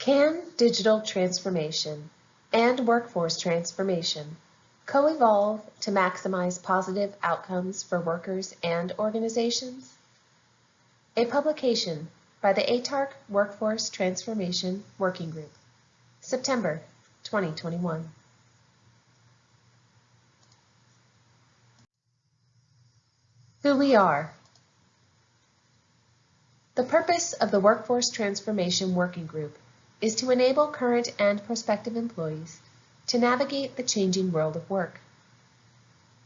Can digital transformation and workforce transformation co-evolve to maximize positive outcomes for workers and organizations? A publication by the ATARC Workforce Transformation Working Group, September 2021. Who we are. The purpose of the Workforce Transformation Working Group is to enable current and prospective employees to navigate the changing world of work.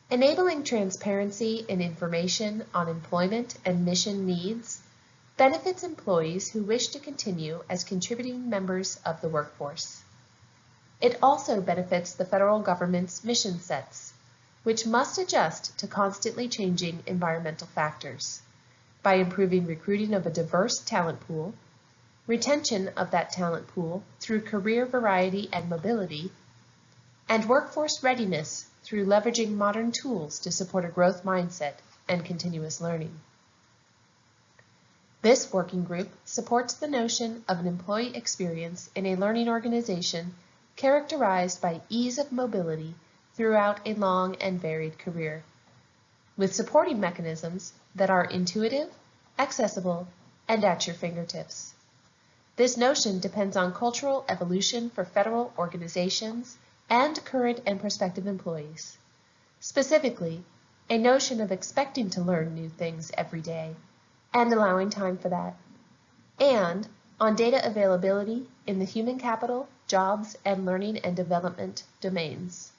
Enabling transparency and information on employment and mission needs benefits employees who wish to continue as contributing members of the workforce. It also benefits the federal government's mission sets, which must adjust to constantly changing environmental factors by improving recruiting of a diverse talent pool, retention of that talent pool through career variety and mobility, and workforce readiness through leveraging modern tools to support a growth mindset and continuous learning. This working group supports the notion of an employee experience in a learning organization characterized by ease of mobility throughout a long and varied career, with supporting mechanisms that are intuitive, accessible, and at your fingertips. This notion depends on cultural evolution for federal organizations and current and prospective employees. Specifically, a notion of expecting to learn new things every day and allowing time for that, and on data availability in the human capital, jobs, and learning and development domains.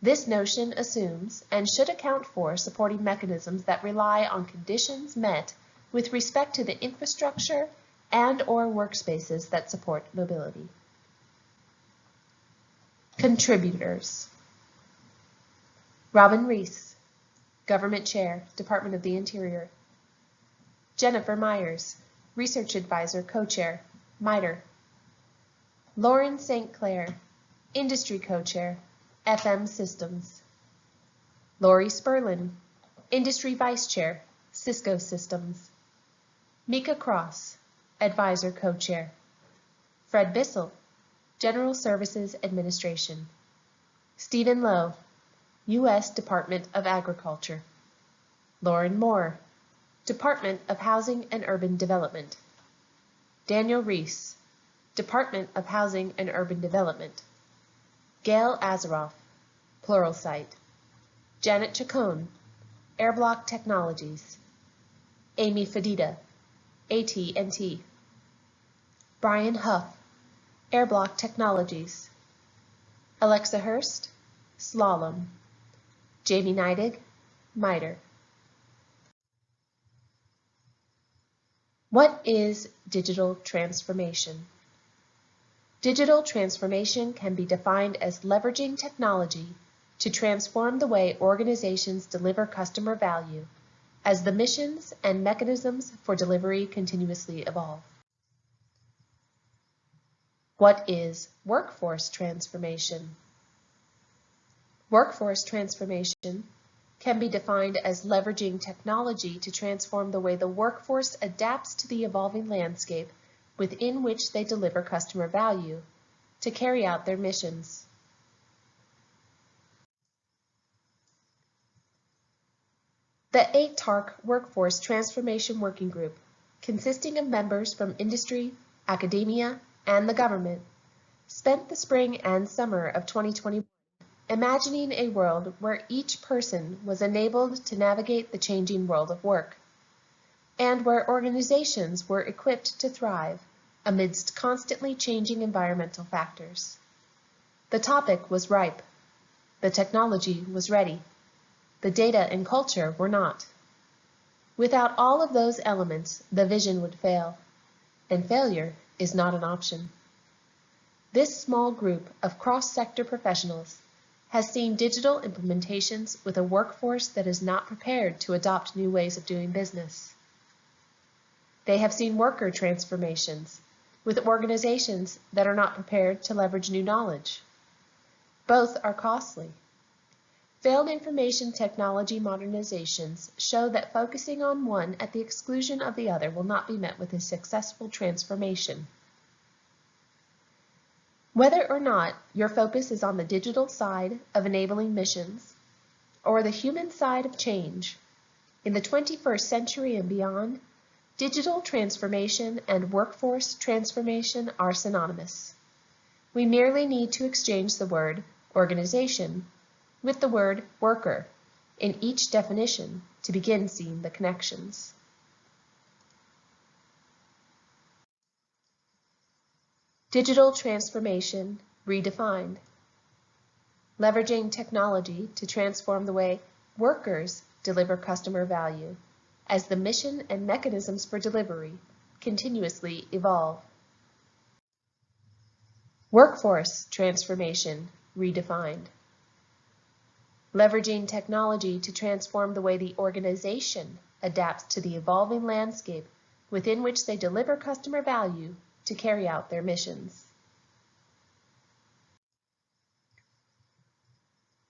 This notion assumes and should account for supporting mechanisms that rely on conditions met with respect to the infrastructure and/or workspaces that support mobility. Contributors. Robin Reese, Government Chair, Department of the Interior. Jennifer Myers, Research Advisor, Co-Chair, MITRE. Lauren St. Clair, Industry Co-Chair, FM Systems. Lori Sperlin, Industry Vice Chair, Cisco Systems. Mika Cross, Advisor Co-Chair. Fred Bissell, General Services Administration. Stephen Lowe, U.S. Department of Agriculture. Lauren Moore, Department of Housing and Urban Development. Daniel Reese, Department of Housing and Urban Development. Gail Azaroff, Pluralsight. Janet Chacon, Airblock Technologies. Amy Fadida, AT&T. Brian Huff, Airblock Technologies. Alexa Hurst, Slalom. Jamie Neidig, MITRE. What is digital transformation? Digital transformation can be defined as leveraging technology to transform the way organizations deliver customer value as the missions and mechanisms for delivery continuously evolve. What is workforce transformation? Workforce transformation can be defined as leveraging technology to transform the way the workforce adapts to the evolving landscape within which they deliver customer value to carry out their missions. The ATARC Workforce Transformation Working Group, consisting of members from industry, academia, and the government, spent the spring and summer of 2021 imagining a world where each person was enabled to navigate the changing world of work, and where organizations were equipped to thrive amidst constantly changing environmental factors. The topic was ripe. The technology was ready. The data and culture were not. Without all of those elements, the vision would fail, and failure is not an option. This small group of cross-sector professionals has seen digital implementations with a workforce that is not prepared to adopt new ways of doing business. They have seen worker transformations with organizations that are not prepared to leverage new knowledge. Both are costly. Failed information technology modernizations show that focusing on one at the exclusion of the other will not be met with a successful transformation. Whether or not your focus is on the digital side of enabling missions or the human side of change, in the 21st century and beyond, digital transformation and workforce transformation are synonymous. We merely need to exchange the word organization with the word worker in each definition to begin seeing the connections. Digital transformation redefined. Leveraging technology to transform the way workers deliver customer value as the mission and mechanisms for delivery continuously evolve. Workforce transformation redefined. Leveraging technology to transform the way the organization adapts to the evolving landscape within which they deliver customer value to carry out their missions.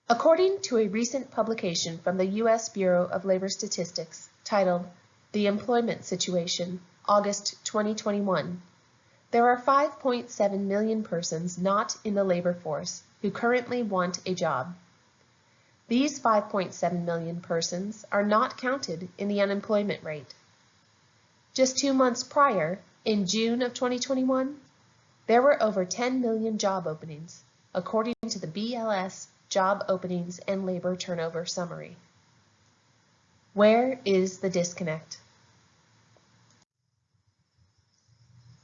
According to a recent publication from the U.S. Bureau of Labor Statistics titled The Employment Situation, August 2021, there are 5.7 million persons not in the labor force who currently want a job. These 5.7 million persons are not counted in the unemployment rate. Just 2 months prior, in June of 2021, there were over 10 million job openings, according to the BLS Job Openings and Labor Turnover Summary. Where is the disconnect?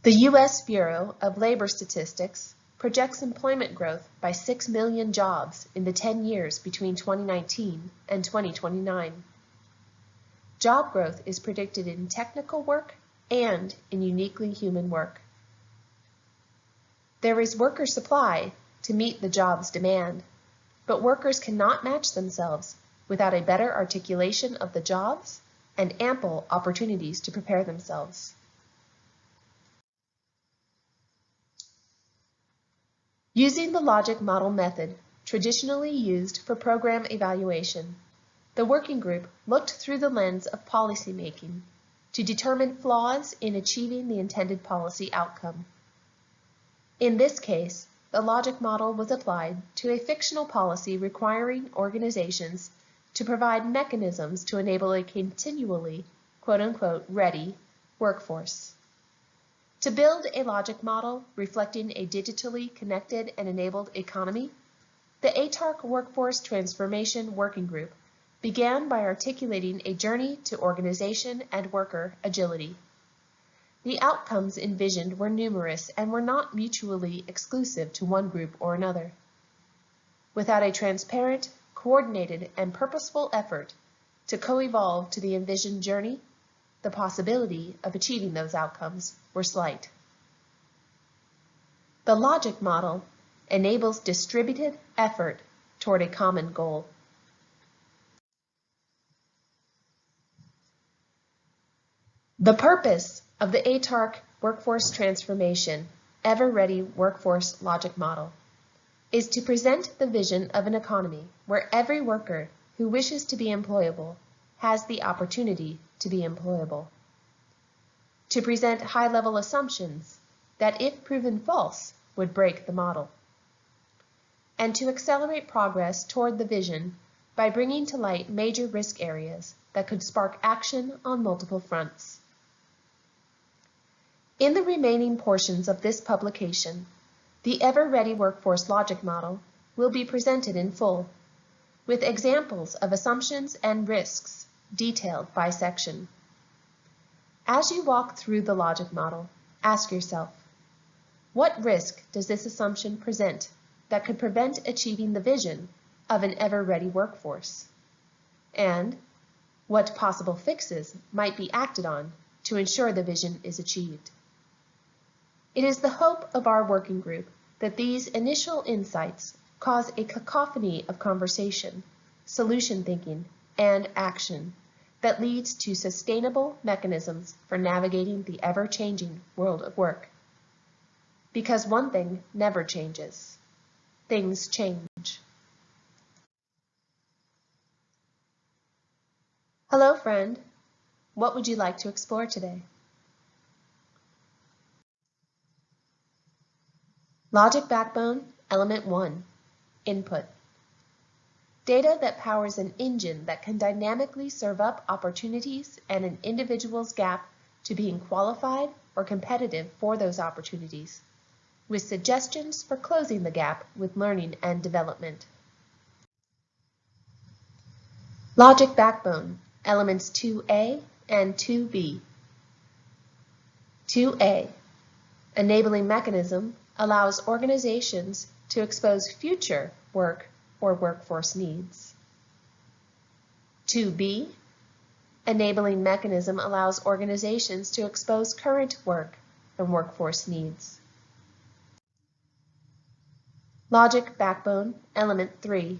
The U.S. Bureau of Labor Statistics projects employment growth by 6 million jobs in the 10 years between 2019 and 2029. Job growth is predicted in technical work and in uniquely human work. There is worker supply to meet the job's demand, but workers cannot match themselves without a better articulation of the jobs and ample opportunities to prepare themselves. Using the logic model method traditionally used for program evaluation, the working group looked through the lens of policymaking to determine flaws in achieving the intended policy outcome. In this case, the logic model was applied to a fictional policy requiring organizations to provide mechanisms to enable a continually, quote-unquote, ready workforce. To build a logic model reflecting a digitally connected and enabled economy, the ATARC Workforce Transformation Working Group began by articulating a journey to organization and worker agility. The outcomes envisioned were numerous and were not mutually exclusive to one group or another. Without a transparent, coordinated, and purposeful effort to co-evolve to the envisioned journey, the possibility of achieving those outcomes were slight. The logic model enables distributed effort toward a common goal. The purpose of the ATARC Workforce Transformation Ever-Ready Workforce Logic Model is to present the vision of an economy where every worker who wishes to be employable has the opportunity to be employable. To present high-level assumptions that, if proven false, would break the model. And to accelerate progress toward the vision by bringing to light major risk areas that could spark action on multiple fronts. In the remaining portions of this publication, the Ever-Ready Workforce Logic Model will be presented in full, with examples of assumptions and risks detailed by section. As you walk through the logic model, ask yourself, what risk does this assumption present that could prevent achieving the vision of an ever-ready workforce? And what possible fixes might be acted on to ensure the vision is achieved? It is the hope of our working group that these initial insights cause a cacophony of conversation, solution thinking, and action that leads to sustainable mechanisms for navigating the ever-changing world of work. Because one thing never changes. Things change. Hello, friend. What would you like to explore today? Logic backbone, element 1, input. Data that powers an engine that can dynamically serve up opportunities and an individual's gap to being qualified or competitive for those opportunities, with suggestions for closing the gap with learning and development. Logic backbone, elements 2A and 2B. 2A, enabling mechanism, allows organizations to expose future work or workforce needs. 2B, enabling mechanism allows organizations to expose current work and workforce needs. Logic backbone, element 3.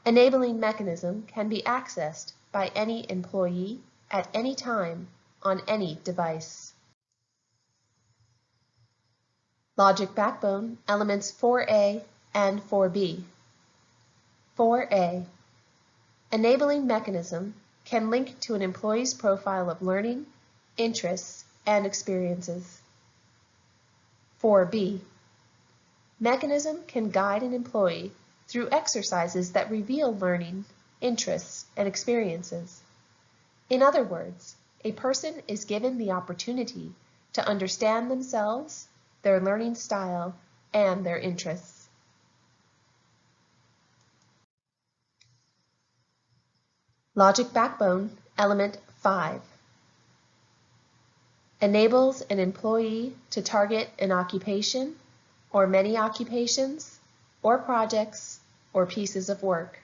Enabling mechanism can be accessed by any employee at any time on any device. Logic backbone, elements 4A and 4B. 4A, enabling mechanism can link to an employee's profile of learning, interests, and experiences. 4B, mechanism can guide an employee through exercises that reveal learning, interests, and experiences. In other words, a person is given the opportunity to understand themselves, their learning style, and their interests. Logic backbone, element 5. Enables an employee to target an occupation or many occupations or projects or pieces of work.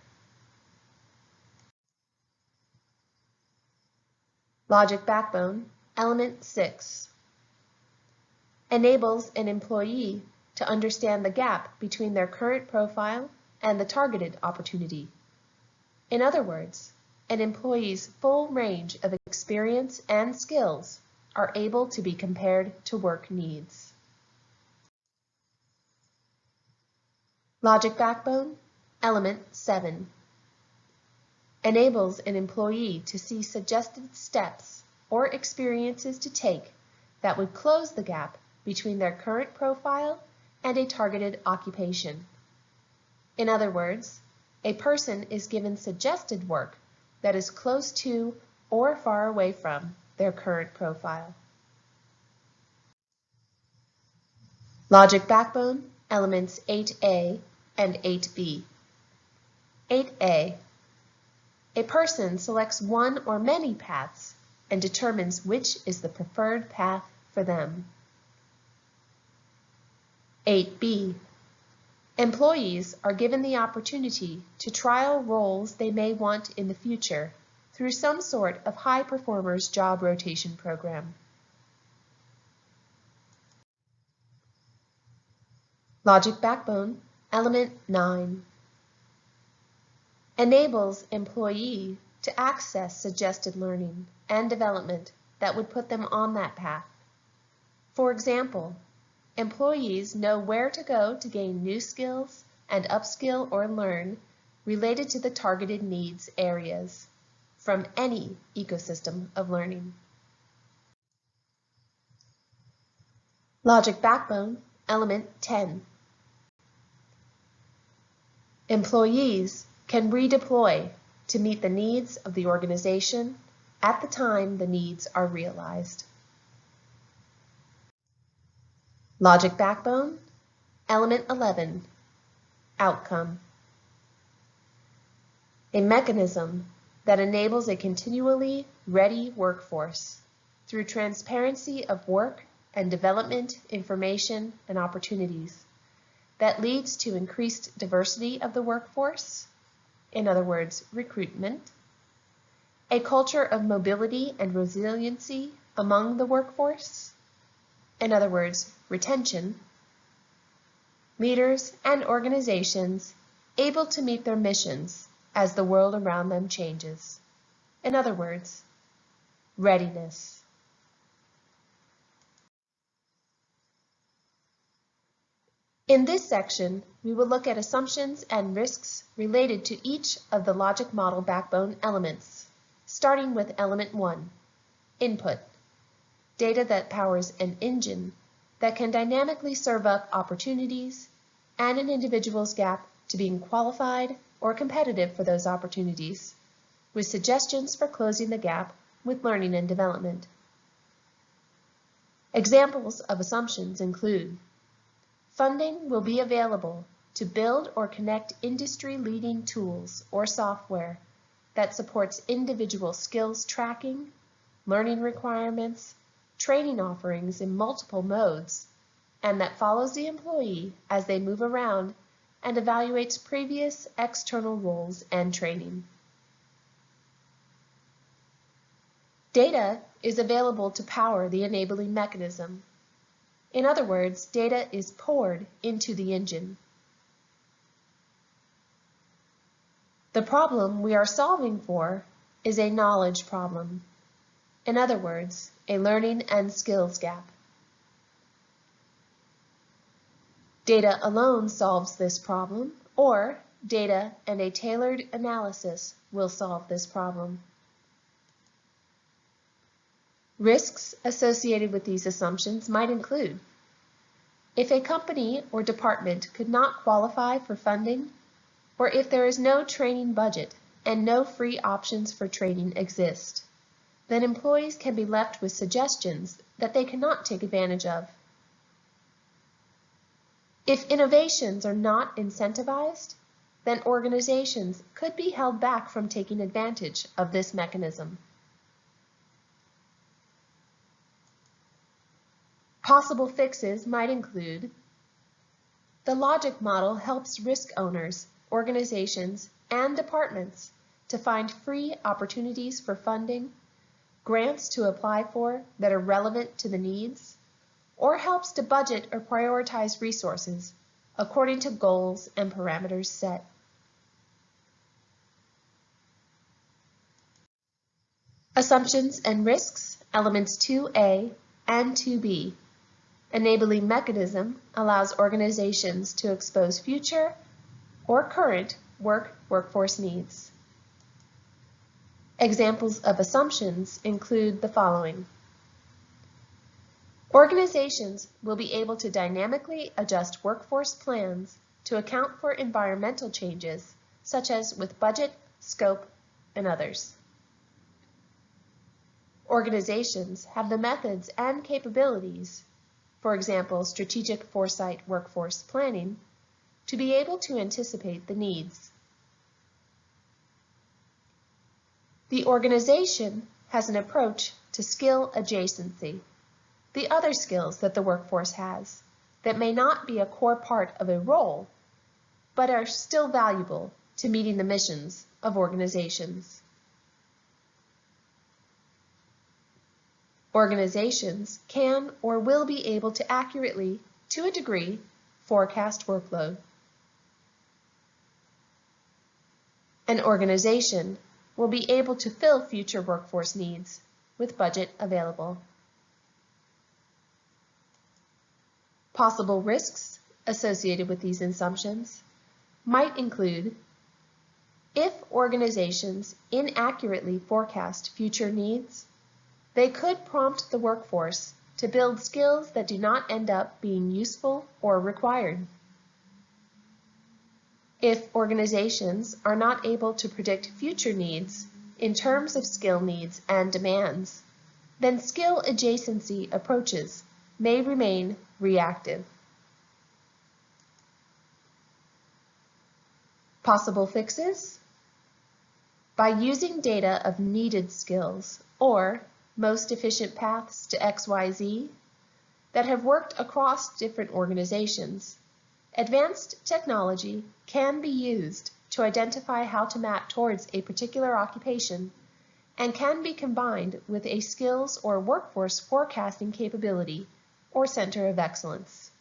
Logic backbone, element 6. Enables an employee to understand the gap between their current profile and the targeted opportunity. In other words, an employee's full range of experience and skills are able to be compared to work needs. Logic backbone, element 7. Enables an employee to see suggested steps or experiences to take that would close the gap between their current profile and a targeted occupation. In other words, a person is given suggested work that is close to or far away from their current profile. Logic backbone, elements 8A and 8B. 8A, a person selects one or many paths and determines which is the preferred path for them. 8B, employees are given the opportunity to trial roles they may want in the future through some sort of high performers job rotation program. Logic backbone, element 9. Enables employee to access suggested learning and development that would put them on that path. For example, employees know where to go to gain new skills and upskill or learn related to the targeted needs areas from any ecosystem of learning. Logic backbone, element 10. Employees can redeploy to meet the needs of the organization at the time the needs are realized. Logic backbone, element 11, outcome. A mechanism that enables a continually ready workforce through transparency of work and development information and opportunities that leads to increased diversity of the workforce, in other words, recruitment, a culture of mobility and resiliency among the workforce, in other words, retention, leaders and organizations able to meet their missions as the world around them changes, in other words, readiness. In this section, we will look at assumptions and risks related to each of the logic model backbone elements, starting with element 1, input, data that powers an engine that can dynamically serve up opportunities and an individual's gap to being qualified or competitive for those opportunities, with suggestions for closing the gap with learning and development. Examples of assumptions include: funding will be available to build or connect industry-leading tools or software that supports individual skills tracking, learning requirements, training offerings in multiple modes, and that follows the employee as they move around and evaluates previous external roles and training. Data is available to power the enabling mechanism. In other words, data is poured into the engine. The problem we are solving for is a knowledge problem. In other words, a learning and skills gap. Data alone solves this problem, or data and a tailored analysis will solve this problem. Risks associated with these assumptions might include: if a company or department could not qualify for funding, or if there is no training budget and no free options for training exist, then employees can be left with suggestions that they cannot take advantage of. If innovations are not incentivized, then organizations could be held back from taking advantage of this mechanism. Possible fixes might include: the logic model helps risk owners, organizations, and departments to find free opportunities for funding, grants to apply for that are relevant to the needs, or helps to budget or prioritize resources according to goals and parameters set. Assumptions and risks, elements 2A and 2B. Enabling mechanism allows organizations to expose future or current workforce needs. Examples of assumptions include the following: organizations will be able to dynamically adjust workforce plans to account for environmental changes, such as with budget, scope, and others. Organizations have the methods and capabilities, for example, strategic foresight workforce planning, to be able to anticipate the needs. The organization has an approach to skill adjacency, the other skills that the workforce has that may not be a core part of a role, but are still valuable to meeting the missions of organizations. Organizations can or will be able to accurately, to a degree, forecast workload. An organization will be able to fill future workforce needs with budget available. Possible risks associated with these assumptions might include: if organizations inaccurately forecast future needs, they could prompt the workforce to build skills that do not end up being useful or required. If organizations are not able to predict future needs in terms of skill needs and demands, then skill adjacency approaches may remain reactive. Possible fixes: by using data of needed skills or most efficient paths to XYZ that have worked across different organizations, advanced technology can be used to identify how to map towards a particular occupation and can be combined with a skills or workforce forecasting capability or center of excellence.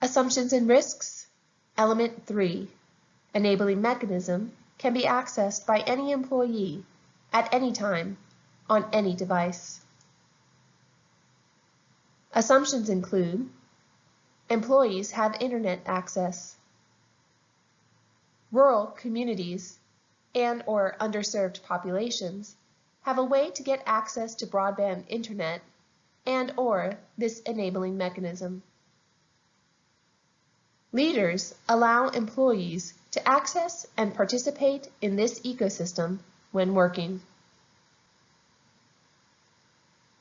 Assumptions and risks, element 3. Enabling mechanism can be accessed by any employee at any time on any device. Assumptions include: employees have internet access, rural communities and/or underserved populations have a way to get access to broadband internet and/or this enabling mechanism. Leaders allow employees to access and participate in this ecosystem when working.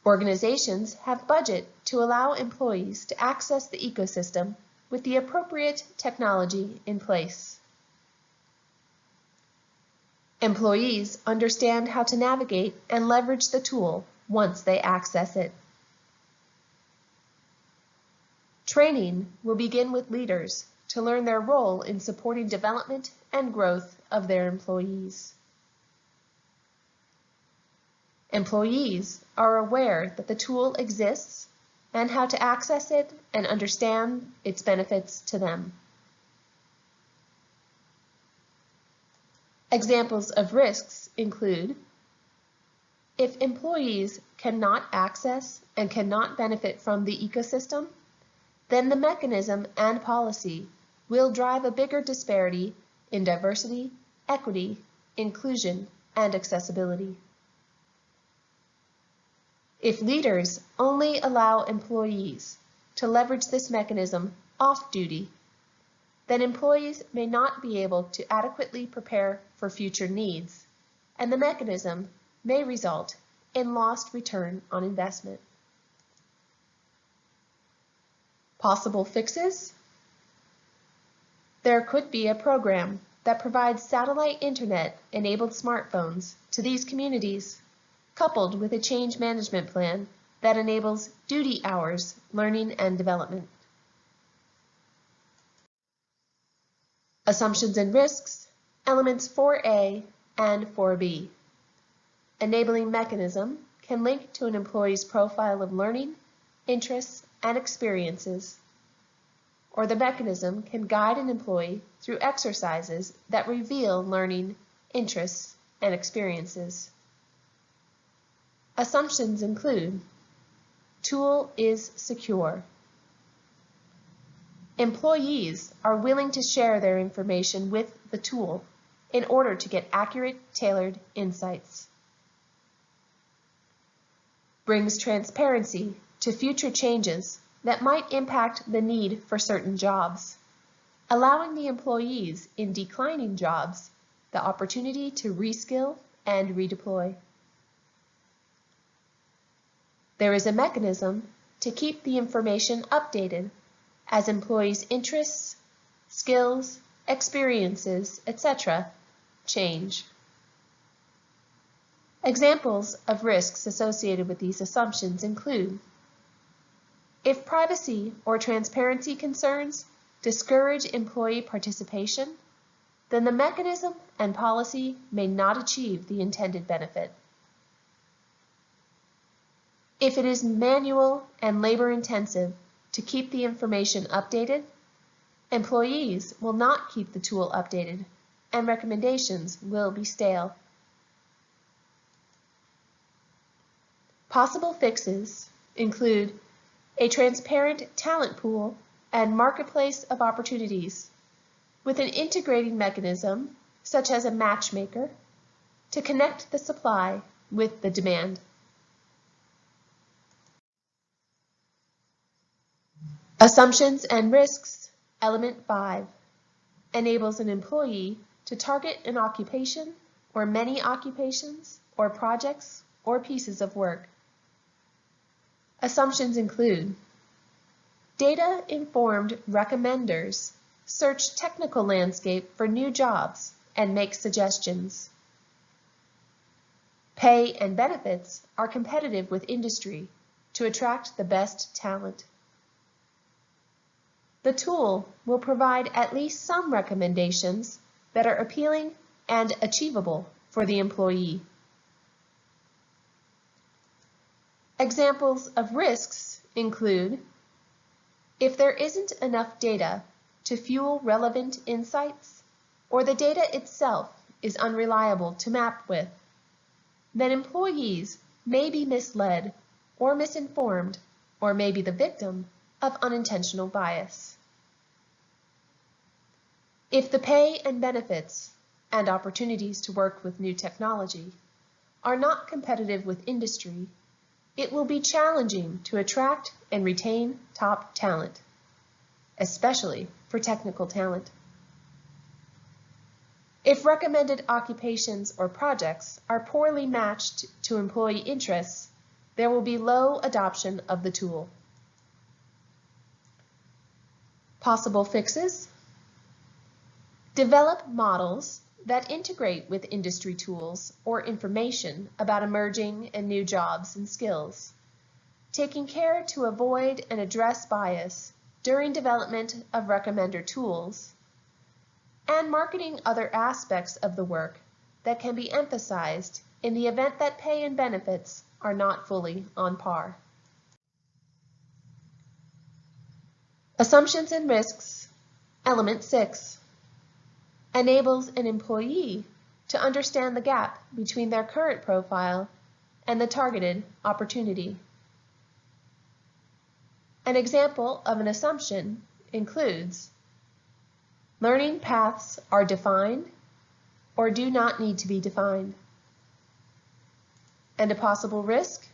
Organizations have budget to allow employees to access the ecosystem with the appropriate technology in place. Employees understand how to navigate and leverage the tool once they access it. Training will begin with leaders to learn their role in supporting development and growth of their employees. Employees are aware that the tool exists and how to access it and understand its benefits to them. Examples of risks include if employees cannot access and cannot benefit from the ecosystem, then the mechanism and policy will drive a bigger disparity in diversity, equity, inclusion, and accessibility. If leaders only allow employees to leverage this mechanism off-duty, then employees may not be able to adequately prepare for future needs, and the mechanism may result in lost return on investment. Possible fixes? There could be a program that provides satellite internet-enabled smartphones to these communities, coupled with a change management plan that enables duty hours learning and development. Assumptions and risks, elements 4A and 4B. Enabling mechanism can link to an employee's profile of learning, interests, and experiences, or the mechanism can guide an employee through exercises that reveal learning, interests, and experiences. Assumptions include: tool is secure. Employees are willing to share their information with the tool in order to get accurate, tailored insights. Brings transparency to future changes that might impact the need for certain jobs, allowing the employees in declining jobs the opportunity to reskill and redeploy. There is a mechanism to keep the information updated as employees' interests, skills, experiences, etc. change. Examples of risks associated with these assumptions include: if privacy or transparency concerns discourage employee participation, then the mechanism and policy may not achieve the intended benefit. If it is manual and labor-intensive to keep the information updated, employees will not keep the tool updated and recommendations will be stale. Possible fixes include a transparent talent pool and marketplace of opportunities with an integrating mechanism such as a matchmaker to connect the supply with the demand. Assumptions and risks, element 5, enables an employee to target an occupation or many occupations or projects or pieces of work. Assumptions include: data-informed recommenders search technical landscape for new jobs and make suggestions. Pay and benefits are competitive with industry to attract the best talent. The tool will provide at least some recommendations that are appealing and achievable for the employee. Examples of risks include: if there isn't enough data to fuel relevant insights, or the data itself is unreliable to map with, then employees may be misled or misinformed, or may be the victim of unintentional bias. If the pay and benefits and opportunities to work with new technology are not competitive with industry, it will be challenging to attract and retain top talent, especially for technical talent. If recommended occupations or projects are poorly matched to employee interests, there will be low adoption of the tool. Possible fixes: develop models that integrate with industry tools or information about emerging and new jobs and skills, taking care to avoid and address bias during development of recommender tools, and marketing other aspects of the work that can be emphasized in the event that pay and benefits are not fully on par. Assumptions and risks, element 6, enables an employee to understand the gap between their current profile and the targeted opportunity. An example of an assumption includes: learning paths are defined or do not need to be defined. And a possible risk: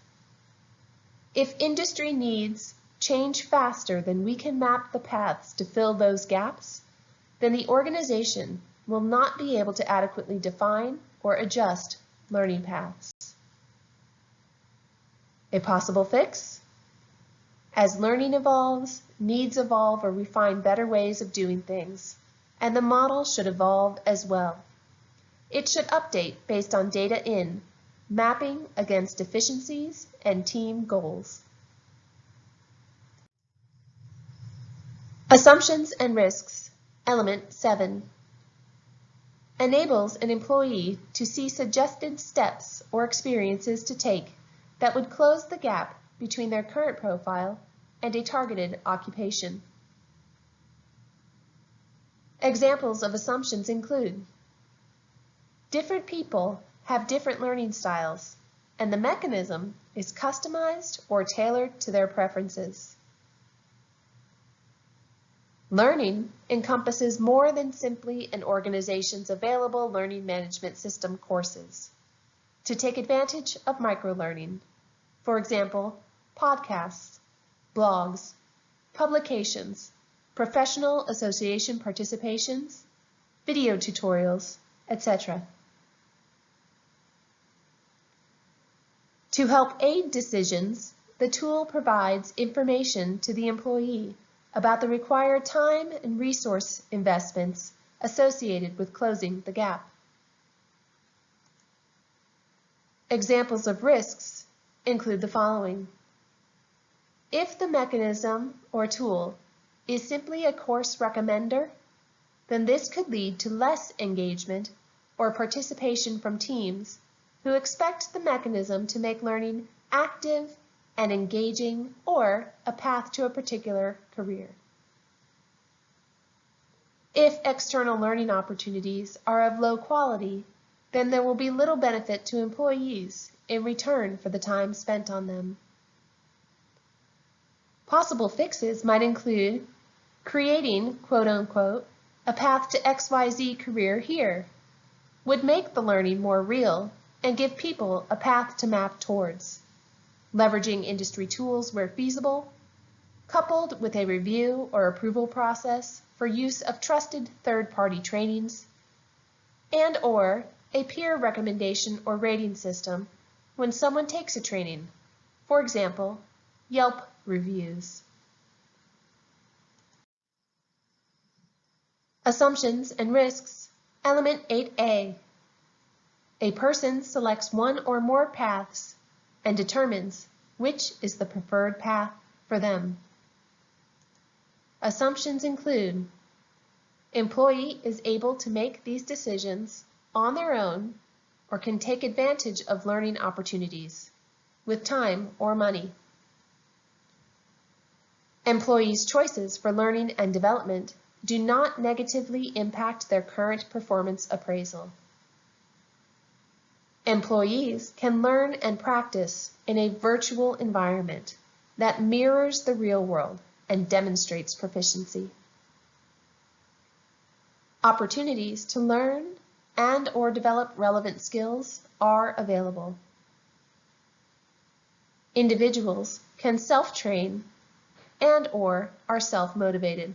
if industry needs change faster than we can map the paths to fill those gaps, then the organization will not be able to adequately define or adjust learning paths. A possible fix: as learning evolves, needs evolve or we find better ways of doing things, and the model should evolve as well. It should update based on data in, mapping against efficiencies and team goals. Assumptions and risks, element 7, enables an employee to see suggested steps or experiences to take that would close the gap between their current profile and a targeted occupation. Examples of assumptions include: different people have different learning styles, and the mechanism is customized or tailored to their preferences. Learning encompasses more than simply an organization's available learning management system courses. To take advantage of microlearning, for example, podcasts, blogs, publications, professional association participations, video tutorials, etc. To help aid decisions, the tool provides information to the employee about the required time and resource investments associated with closing the gap. Examples of risks include the following: if the mechanism or tool is simply a course recommender, then this could lead to less engagement or participation from teams who expect the mechanism to make learning active and engaging or a path to a particular career. If external learning opportunities are of low quality, then there will be little benefit to employees in return for the time spent on them. Possible fixes might include creating, quote-unquote, a path to XYZ career here, would make the learning more real and give people a path to map towards. Leveraging industry tools where feasible, coupled with a review or approval process for use of trusted third-party trainings, and/or a peer recommendation or rating system when someone takes a training, for example, Yelp reviews. Assumptions and risks, element 8A. A person selects one or more paths and determines which is the preferred path for them. Assumptions include: employee is able to make these decisions on their own or can take advantage of learning opportunities with time or money. Employees' choices for learning and development do not negatively impact their current performance appraisal. Employees can learn and practice in a virtual environment that mirrors the real world and demonstrates proficiency. Opportunities to learn, and/or develop relevant skills are available. Individuals can self-train and/or are self-motivated.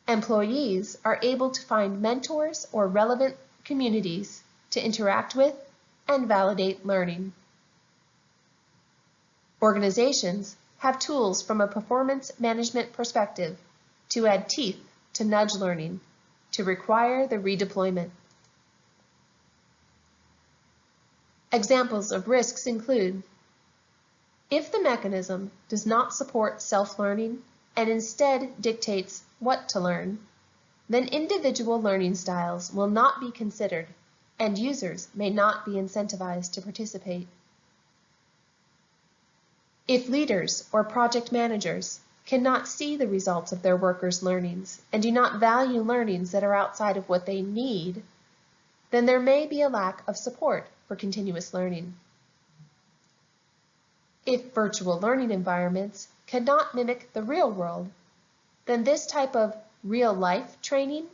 Employees are able to find mentors or relevant communities to interact with and validate learning. Organizations have tools from a performance management perspective to add teeth to nudge learning to require the redeployment. Examples of risks include: if the mechanism does not support self-learning and instead dictates what to learn, then individual learning styles will not be considered and users may not be incentivized to participate. If leaders or project managers cannot see the results of their workers' learnings and do not value learnings that are outside of what they need, then there may be a lack of support for continuous learning. If virtual learning environments cannot mimic the real world, then this type of real-life training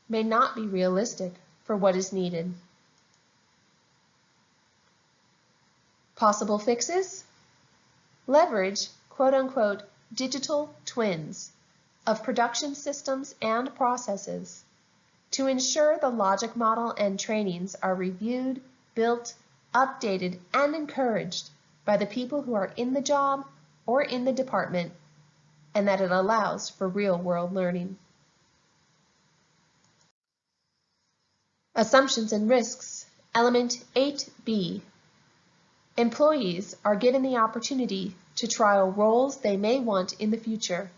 may not be realistic for what is needed. Possible fixes: leverage quote-unquote digital twins of production systems and processes to ensure the logic model and trainings are reviewed, built, updated, and encouraged by the people who are in the job or in the department, and that it allows for real-world learning. Assumptions and risks, element 8B. Employees are given the opportunity to trial roles they may want in the future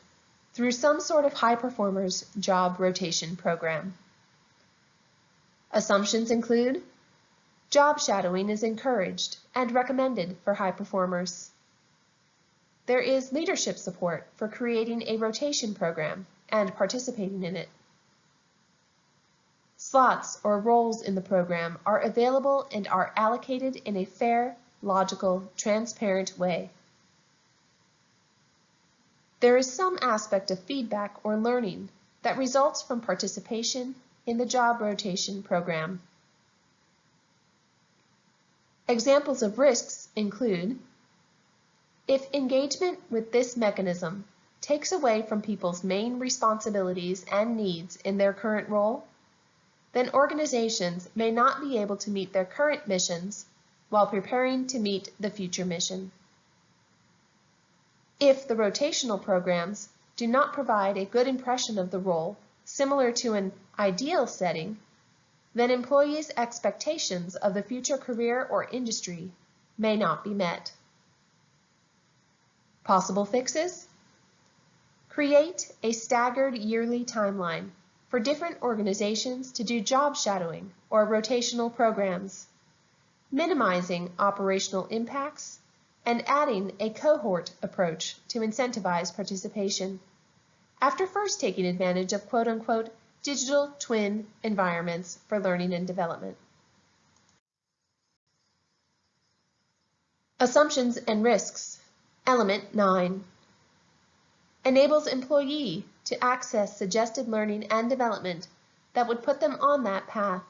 through some sort of high performers job rotation program. Assumptions include: job shadowing is encouraged and recommended for high performers. There is leadership support for creating a rotation program and participating in it. Slots or roles in the program are available and are allocated in a fair, logical, transparent way. There is some aspect of feedback or learning that results from participation in the job rotation program. Examples of risks include: if engagement with this mechanism takes away from people's main responsibilities and needs in their current role, then organizations may not be able to meet their current missions while preparing to meet the future mission. If the rotational programs do not provide a good impression of the role similar to an ideal setting, then employees' expectations of the future career or industry may not be met. Possible fixes: create a staggered yearly timeline for different organizations to do job shadowing or rotational programs, minimizing operational impacts and adding a cohort approach to incentivize participation, after first taking advantage of quote-unquote digital twin environments for learning and development. Assumptions and risks, element 9. Enables employee to access suggested learning and development that would put them on that path.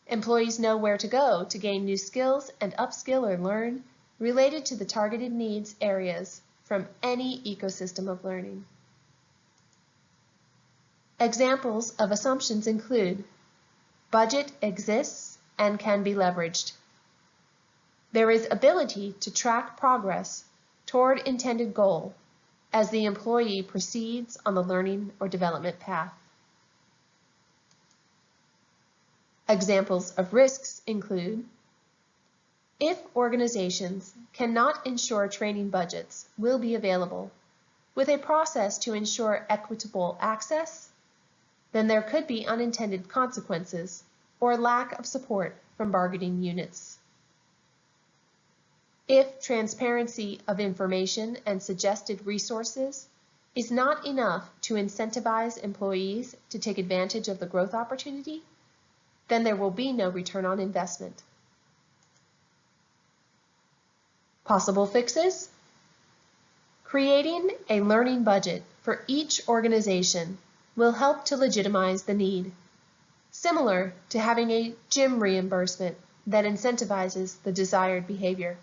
Employees know where to go to gain new skills and upskill or learn related to the targeted needs areas from any ecosystem of learning. Examples of assumptions include: budget exists and can be leveraged. There is ability to track progress toward intended goal as the employee proceeds on the learning or development path. Examples of risks include: if organizations cannot ensure training budgets will be available with a process to ensure equitable access, then there could be unintended consequences or lack of support from bargaining units. If transparency of information and suggested resources is not enough to incentivize employees to take advantage of the growth opportunity, then there will be no return on investment. Possible fixes: creating a learning budget for each organization will help to legitimize the need. similar to having a gym reimbursement that incentivizes the desired behavior.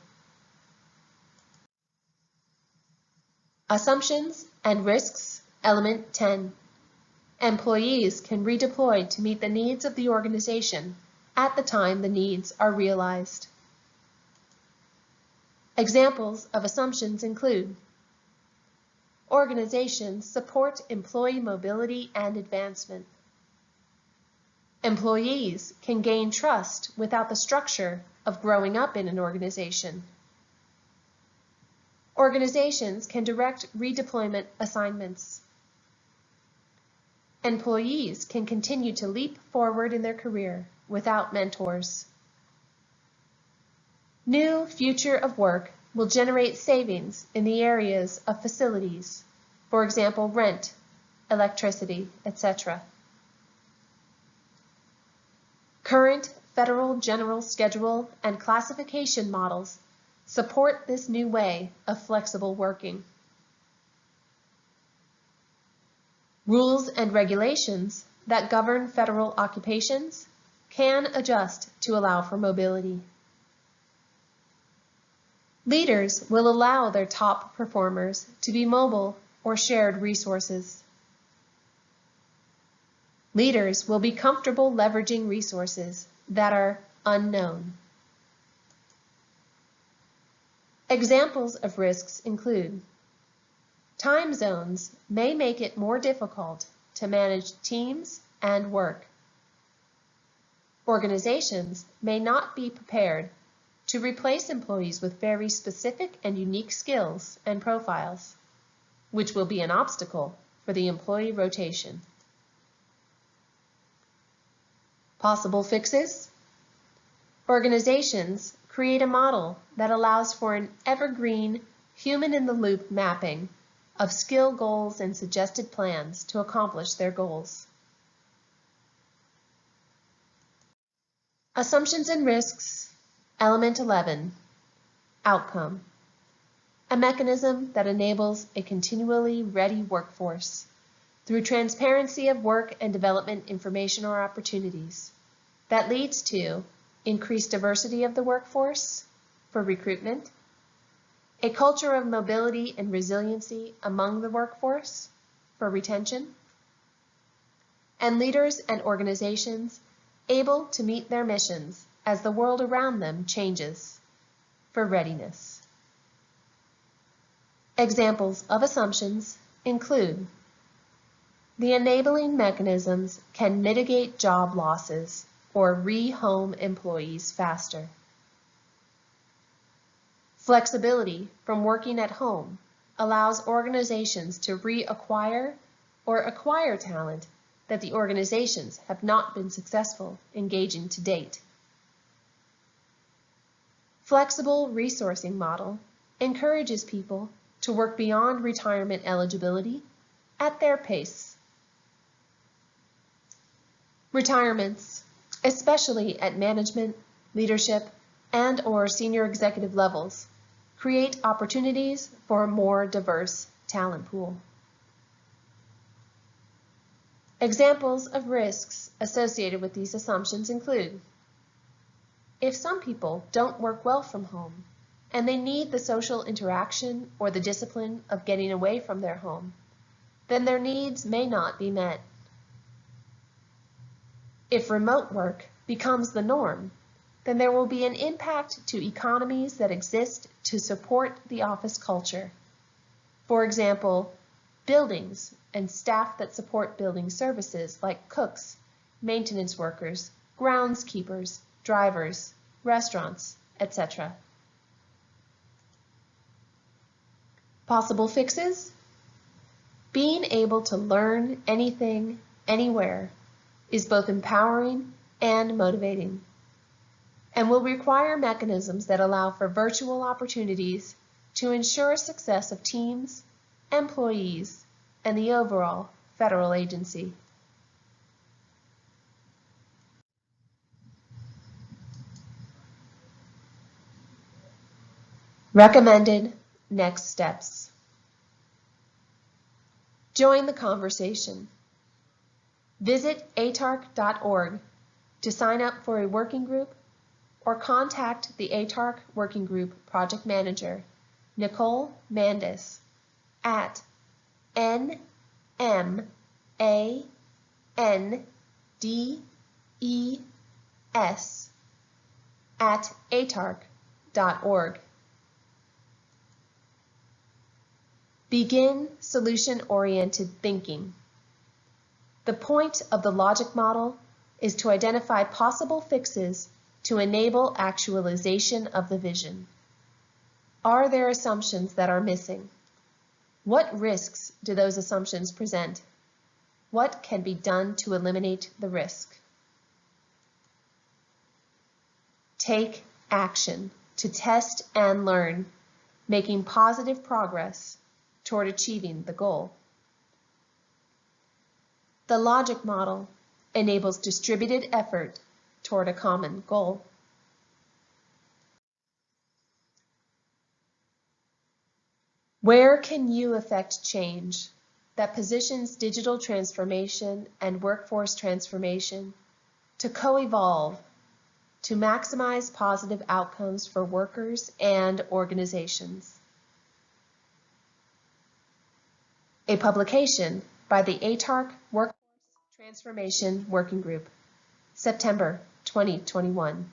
Assumptions and risks, element 10. Employees can redeploy to meet the needs of the organization at the time the needs are realized. Examples of assumptions include: organizations support employee mobility and advancement. Employees can gain trust without the structure of growing up in an organization. Organizations can direct redeployment assignments. Employees can continue to leap forward in their career without mentors. New future of work will generate savings in the areas of facilities, for example, rent, electricity, etc. Current federal general schedule and classification models support this new way of flexible working. Rules and regulations that govern federal occupations can adjust to allow for mobility. Leaders will allow their top performers to be mobile or shared resources. Leaders will be comfortable leveraging resources that are unknown. Examples of risks include: time zones may make it more difficult to manage teams and work. Organizations may not be prepared to replace employees with very specific and unique skills and profiles, which will be an obstacle for the employee rotation. Possible fixes: organizations create a model that allows for an evergreen, human-in-the-loop mapping of skill goals and suggested plans to accomplish their goals. Assumptions and risks, element 11, outcome. A mechanism that enables a continually ready workforce through transparency of work and development information or opportunities that leads to increased diversity of the workforce for recruitment, a culture of mobility and resiliency among the workforce for retention, and leaders and organizations able to meet their missions as the world around them changes for readiness. Examples of assumptions include: the enabling mechanisms can mitigate job losses or re-home employees faster. Flexibility from working at home allows organizations to reacquire or acquire talent that the organizations have not been successful engaging to date. Flexible resourcing model encourages people to work beyond retirement eligibility at their pace. Retirements, especially at management, leadership, and/or senior executive levels, create opportunities for a more diverse talent pool. Examples of risks associated with these assumptions include: if some people don't work well from home and they need the social interaction or the discipline of getting away from their home, then their needs may not be met. If remote work becomes the norm, then there will be an impact to economies that exist to support the office culture. For example, buildings and staff that support building services like cooks, maintenance workers, groundskeepers, drivers, restaurants, etc. Possible fixes: being able to learn anything, anywhere, is both empowering and motivating, and will require mechanisms that allow for virtual opportunities to ensure success of teams, employees, and the overall federal agency. Recommended next steps. Join the conversation. Visit ATARC.org to sign up for a working group or contact the ATARC Working Group Project Manager, Nicole Mandis, at nmandes@atarc.org. Begin solution-oriented thinking. The point of the logic model is to identify possible fixes to enable actualization of the vision. Are there assumptions that are missing? What risks do those assumptions present? What can be done to eliminate the risk? Take action to test and learn, making positive progress toward achieving the goal. The logic model enables distributed effort toward a common goal. Where can you affect change that positions digital transformation and workforce transformation to co-evolve to maximize positive outcomes for workers and organizations? A publication by the ATARC Workforce Transformation Working Group, September 2021.